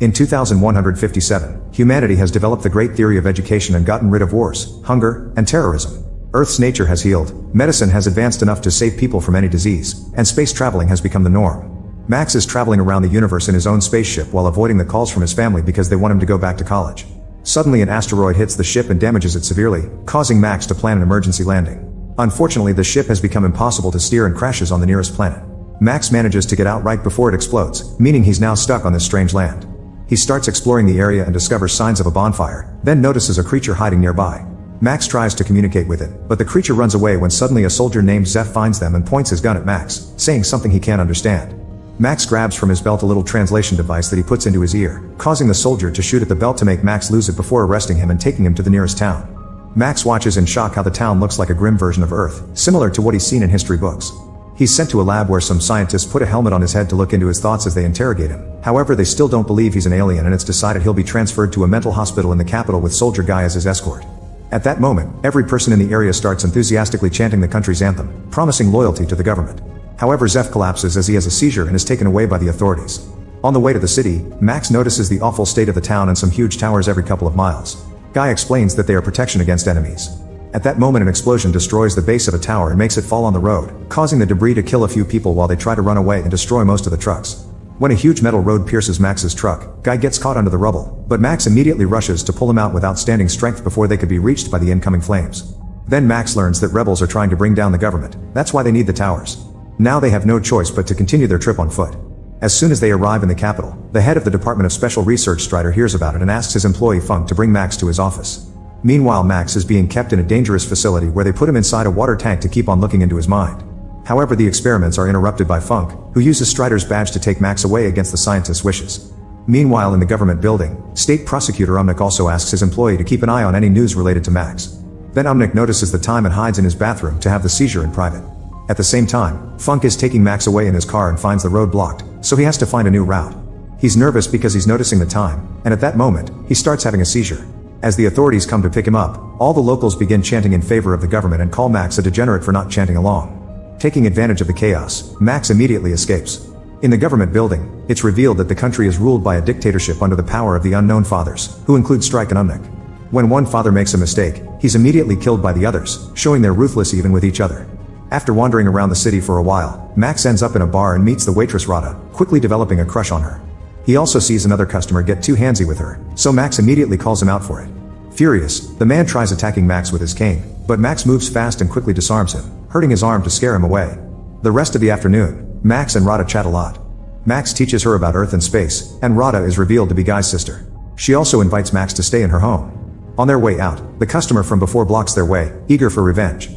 In 2157, humanity has developed the great theory of education and gotten rid of wars, hunger, and terrorism. Earth's nature has healed, medicine has advanced enough to save people from any disease, and space traveling has become the norm. Max is traveling around the universe in his own spaceship while avoiding the calls from his family because they want him to go back to college. Suddenly an asteroid hits the ship and damages it severely, causing Max to plan an emergency landing. Unfortunately, the ship has become impossible to steer and crashes on the nearest planet. Max manages to get out right before it explodes, meaning he's now stuck on this strange land. He starts exploring the area and discovers signs of a bonfire, then notices a creature hiding nearby. Max tries to communicate with it, but the creature runs away when suddenly a soldier named Zeph finds them and points his gun at Max, saying something he can't understand. Max grabs from his belt a little translation device that he puts into his ear, causing the soldier to shoot at the belt to make Max lose it before arresting him and taking him to the nearest town. Max watches in shock how the town looks like a grim version of Earth, similar to what he's seen in history books. He's sent to a lab where some scientists put a helmet on his head to look into his thoughts as they interrogate him. However, they still don't believe he's an alien and it's decided he'll be transferred to a mental hospital in the capital with Soldier Guy as his escort. At that moment, every person in the area starts enthusiastically chanting the country's anthem, promising loyalty to the government. However, Zeph collapses as he has a seizure and is taken away by the authorities. On the way to the city, Max notices the awful state of the town and some huge towers every couple of miles. Guy explains that they are protection against enemies. At that moment an explosion destroys the base of a tower and makes it fall on the road, causing the debris to kill a few people while they try to run away and destroy most of the trucks. When a huge metal road pierces Max's truck, Guy gets caught under the rubble, but Max immediately rushes to pull him out with outstanding strength before they could be reached by the incoming flames. Then Max learns that rebels are trying to bring down the government, that's why they need the towers. Now they have no choice but to continue their trip on foot. As soon as they arrive in the capital, the head of the Department of Special Research Strider hears about it and asks his employee Funk to bring Max to his office. Meanwhile, Max is being kept in a dangerous facility where they put him inside a water tank to keep on looking into his mind. However, the experiments are interrupted by Funk, who uses Strider's badge to take Max away against the scientist's wishes. Meanwhile, in the government building, State Prosecutor Umnik also asks his employee to keep an eye on any news related to Max. Then Umnik notices the time and hides in his bathroom to have the seizure in private. At the same time, Funk is taking Max away in his car and finds the road blocked, so he has to find a new route. He's nervous because he's noticing the time, and at that moment, he starts having a seizure. As the authorities come to pick him up, all the locals begin chanting in favor of the government and call Max a degenerate for not chanting along. Taking advantage of the chaos, Max immediately escapes. In the government building, it's revealed that the country is ruled by a dictatorship under the power of the Unknown Fathers, who include Strike and Umnik. When one father makes a mistake, he's immediately killed by the others, showing they're ruthless even with each other. After wandering around the city for a while, Max ends up in a bar and meets the waitress Rada, quickly developing a crush on her. He also sees another customer get too handsy with her, so Max immediately calls him out for it. Furious, the man tries attacking Max with his cane, but Max moves fast and quickly disarms him, hurting his arm to scare him away. The rest of the afternoon, Max and Rada chat a lot. Max teaches her about Earth and space, and Rada is revealed to be Guy's sister. She also invites Max to stay in her home. On their way out, the customer from before blocks their way, eager for revenge.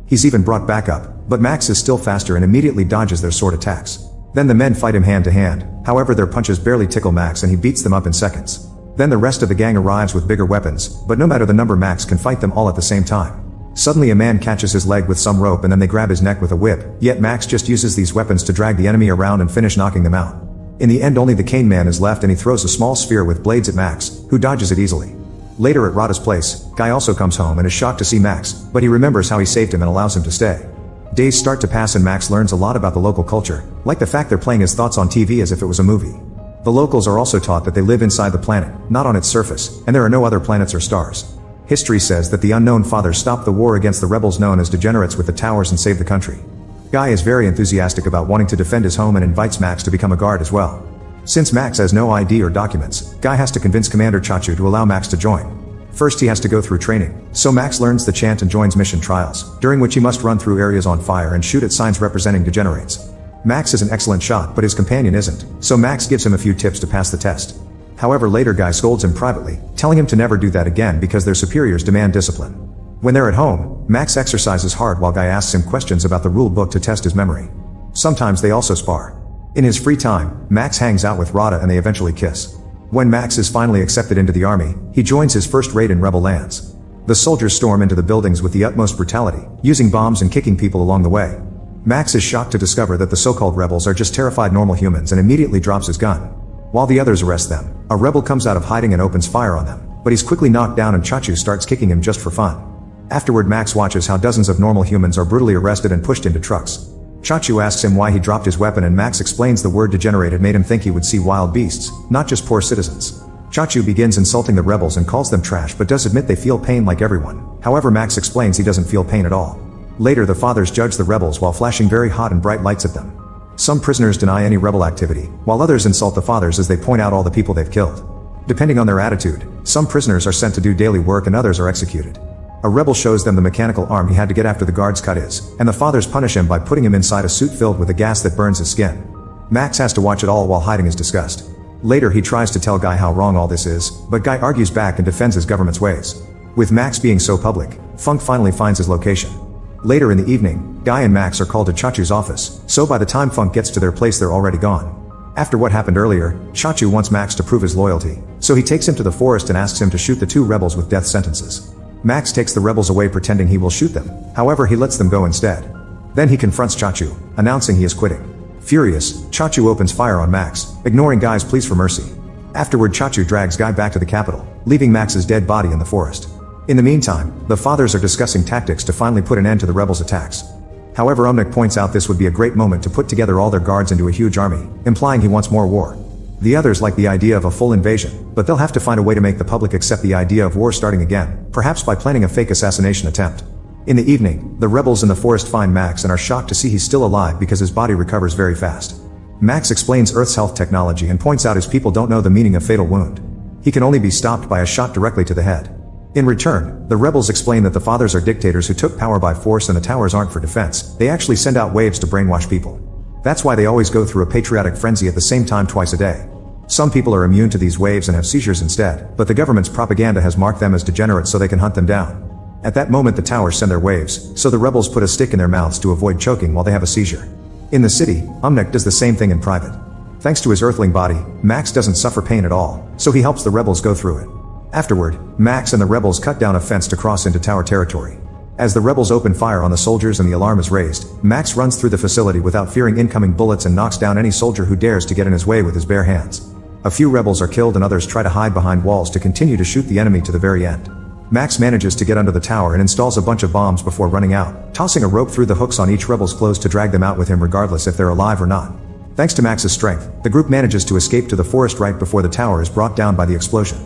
He's even brought backup, but Max is still faster and immediately dodges their sword attacks. Then the men fight him hand to hand, however their punches barely tickle Max and he beats them up in seconds. Then the rest of the gang arrives with bigger weapons, but no matter the number Max can fight them all at the same time. Suddenly a man catches his leg with some rope and then they grab his neck with a whip, yet Max just uses these weapons to drag the enemy around and finish knocking them out. In the end only the cane man is left and he throws a small sphere with blades at Max, who dodges it easily. Later at Rada's place, Guy also comes home and is shocked to see Max, but he remembers how he saved him and allows him to stay. Days start to pass and Max learns a lot about the local culture, like the fact they're playing his thoughts on TV as if it was a movie. The locals are also taught that they live inside the planet, not on its surface, and there are no other planets or stars. History says that the Unknown Fathers stopped the war against the rebels known as degenerates with the towers and saved the country. Guy is very enthusiastic about wanting to defend his home and invites Max to become a guard as well. Since Max has no ID or documents, Guy has to convince Commander Chachu to allow Max to join. First he has to go through training, so Max learns the chant and joins mission trials, during which he must run through areas on fire and shoot at signs representing degenerates. Max is an excellent shot but his companion isn't, so Max gives him a few tips to pass the test. However, later Guy scolds him privately, telling him to never do that again because their superiors demand discipline. When they're at home, Max exercises hard while Guy asks him questions about the rule book to test his memory. Sometimes they also spar. In his free time, Max hangs out with Rada and they eventually kiss. When Max is finally accepted into the army, he joins his first raid in rebel lands. The soldiers storm into the buildings with the utmost brutality, using bombs and kicking people along the way. Max is shocked to discover that the so-called rebels are just terrified normal humans and immediately drops his gun. While the others arrest them, a rebel comes out of hiding and opens fire on them, but he's quickly knocked down and Chachu starts kicking him just for fun. Afterward, Max watches how dozens of normal humans are brutally arrested and pushed into trucks. Chachu asks him why he dropped his weapon and Max explains the word degenerated made him think he would see wild beasts, not just poor citizens. Chachu begins insulting the rebels and calls them trash but does admit they feel pain like everyone. However, Max explains he doesn't feel pain at all. Later the fathers judge the rebels while flashing very hot and bright lights at them. Some prisoners deny any rebel activity, while others insult the fathers as they point out all the people they've killed. Depending on their attitude, some prisoners are sent to do daily work and others are executed. A rebel shows them the mechanical arm he had to get after the guards cut his, and the fathers punish him by putting him inside a suit filled with a gas that burns his skin. Max has to watch it all while hiding his disgust. Later he tries to tell Guy how wrong all this is, but Guy argues back and defends his government's ways. With Max being so public, Funk finally finds his location. Later in the evening, Guy and Max are called to Chachu's office, so by the time Funk gets to their place they're already gone. After what happened earlier, Chachu wants Max to prove his loyalty, so he takes him to the forest and asks him to shoot the two rebels with death sentences. Max takes the rebels away pretending he will shoot them, however he lets them go instead. Then he confronts Chachu, announcing he is quitting. Furious, Chachu opens fire on Max, ignoring Guy's pleas for mercy. Afterward Chachu drags Guy back to the capital, leaving Max's dead body in the forest. In the meantime, the fathers are discussing tactics to finally put an end to the rebels' attacks. However, Umnik points out this would be a great moment to put together all their guards into a huge army, implying he wants more war. The others like the idea of a full invasion, but they'll have to find a way to make the public accept the idea of war starting again, perhaps by planning a fake assassination attempt. In the evening, the rebels in the forest find Max and are shocked to see he's still alive because his body recovers very fast. Max explains Earth's health technology and points out his people don't know the meaning of fatal wound. He can only be stopped by a shot directly to the head. In return, the rebels explain that the fathers are dictators who took power by force and the towers aren't for defense, they actually send out waves to brainwash people. That's why they always go through a patriotic frenzy at the same time twice a day. Some people are immune to these waves and have seizures instead, but the government's propaganda has marked them as degenerates so they can hunt them down. At that moment the towers send their waves, so the rebels put a stick in their mouths to avoid choking while they have a seizure. In the city, Umnik does the same thing in private. Thanks to his earthling body, Max doesn't suffer pain at all, so he helps the rebels go through it. Afterward, Max and the rebels cut down a fence to cross into tower territory. As the rebels open fire on the soldiers and the alarm is raised, Max runs through the facility without fearing incoming bullets and knocks down any soldier who dares to get in his way with his bare hands. A few rebels are killed and others try to hide behind walls to continue to shoot the enemy to the very end. Max manages to get under the tower and installs a bunch of bombs before running out, tossing a rope through the hooks on each rebel's clothes to drag them out with him regardless if they're alive or not. Thanks to Max's strength, the group manages to escape to the forest right before the tower is brought down by the explosion.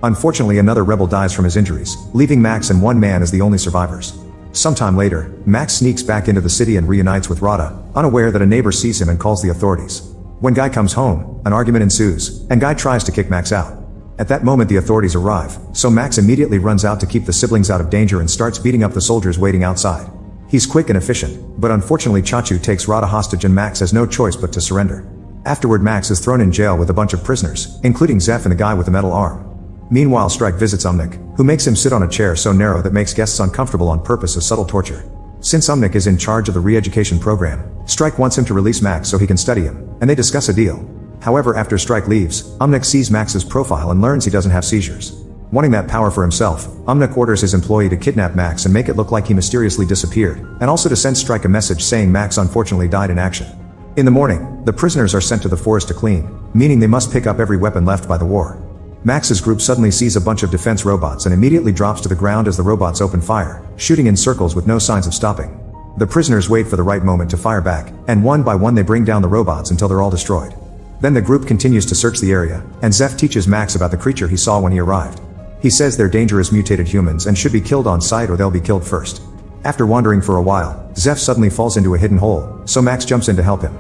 Unfortunately, another rebel dies from his injuries, leaving Max and one man as the only survivors. Sometime later, Max sneaks back into the city and reunites with Rada, unaware that a neighbor sees him and calls the authorities. When Guy comes home, an argument ensues, and Guy tries to kick Max out. At that moment the authorities arrive, so Max immediately runs out to keep the siblings out of danger and starts beating up the soldiers waiting outside. He's quick and efficient, but unfortunately Chachu takes Rada hostage and Max has no choice but to surrender. Afterward Max is thrown in jail with a bunch of prisoners, including Zeph and the guy with the metal arm. Meanwhile Strike visits Umnik, who makes him sit on a chair so narrow that makes guests uncomfortable on purpose as subtle torture. Since Umnik is in charge of the re-education program, Strike wants him to release Max so he can study him, and they discuss a deal. However, after Strike leaves, Umnik sees Max's profile and learns he doesn't have seizures. Wanting that power for himself, Umnik orders his employee to kidnap Max and make it look like he mysteriously disappeared, and also to send Strike a message saying Max unfortunately died in action. In the morning, the prisoners are sent to the forest to clean, meaning they must pick up every weapon left by the war. Max's group suddenly sees a bunch of defense robots and immediately drops to the ground as the robots open fire, shooting in circles with no signs of stopping. The prisoners wait for the right moment to fire back, and one by one they bring down the robots until they're all destroyed. Then the group continues to search the area, and Zeph teaches Max about the creature he saw when he arrived. He says they're dangerous mutated humans and should be killed on sight or they'll be killed first. After wandering for a while, Zeph suddenly falls into a hidden hole, so Max jumps in to help him.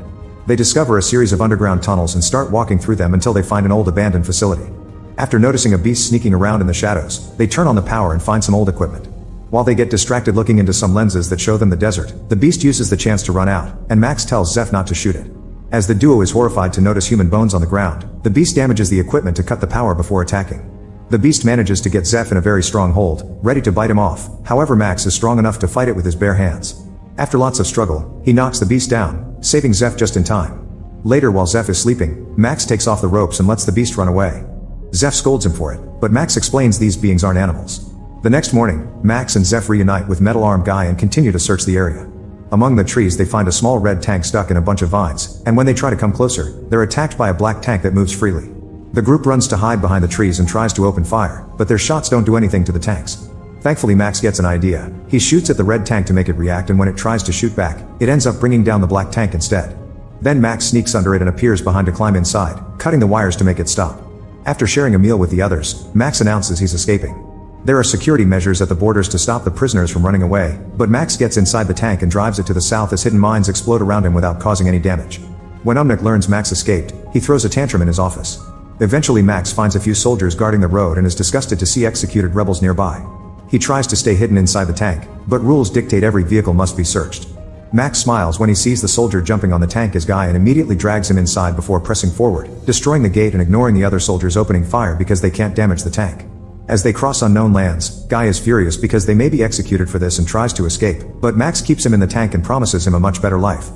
They discover a series of underground tunnels and start walking through them until they find an old abandoned facility. After noticing a beast sneaking around in the shadows, they turn on the power and find some old equipment. While they get distracted looking into some lenses that show them the desert, the beast uses the chance to run out, and Max tells Zeph not to shoot it. As the duo is horrified to notice human bones on the ground, the beast damages the equipment to cut the power before attacking. The beast manages to get Zeph in a very strong hold, ready to bite him off, however Max is strong enough to fight it with his bare hands. After lots of struggle, he knocks the beast down, saving Zeph just in time. Later while Zeph is sleeping, Max takes off the ropes and lets the beast run away. Zeph scolds him for it, but Max explains these beings aren't animals. The next morning, Max and Zeph reunite with Metal Arm Guy and continue to search the area. Among the trees they find a small red tank stuck in a bunch of vines, and when they try to come closer, they're attacked by a black tank that moves freely. The group runs to hide behind the trees and tries to open fire, but their shots don't do anything to the tanks. Thankfully Max gets an idea. He shoots at the red tank to make it react, and when it tries to shoot back, it ends up bringing down the black tank instead. Then Max sneaks under it and appears behind to climb inside, cutting the wires to make it stop. After sharing a meal with the others, Max announces he's escaping. There are security measures at the borders to stop the prisoners from running away, but Max gets inside the tank and drives it to the south as hidden mines explode around him without causing any damage. When Umnik learns Max escaped, he throws a tantrum in his office. Eventually Max finds a few soldiers guarding the road and is disgusted to see executed rebels nearby. He tries to stay hidden inside the tank, but rules dictate every vehicle must be searched. Max smiles when he sees the soldier jumping on the tank as Guy and immediately drags him inside before pressing forward, destroying the gate and ignoring the other soldiers opening fire because they can't damage the tank. As they cross unknown lands, Guy is furious because they may be executed for this and tries to escape, but Max keeps him in the tank and promises him a much better life.